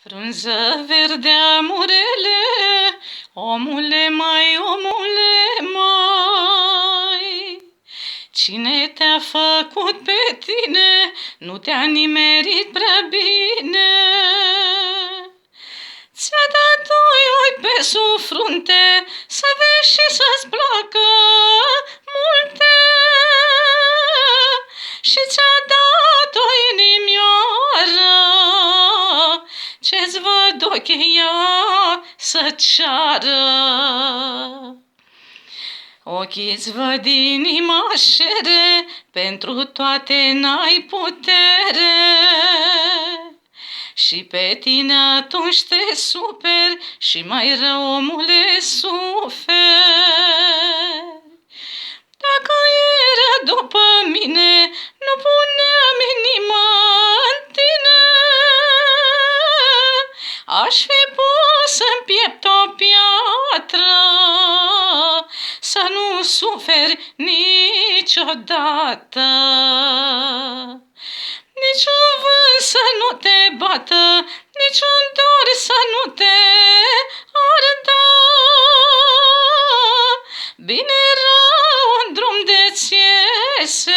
Frunză verde, amurele, omule mai, cine te-a făcut pe tine, nu te-a nimerit prea bine. Ți-a dat oi pe sub frunte, să vezi și să-ți placă multe. Și ți-a dat o inimioară, ce-ți văd ochii ea să ceară. Ochii-ți văd inima șere, pentru toate n-ai putere. Și pe tine atunci te superi și mai rău, omule, suferi. Dacă era după mine, nu puneam inima în tine. Aș fi pus în piept o piatră, să nu suferi niciodată. Niciun vânt să nu te bată, niciun dor să nu te ardă. Bine rău un drum de-ți iese,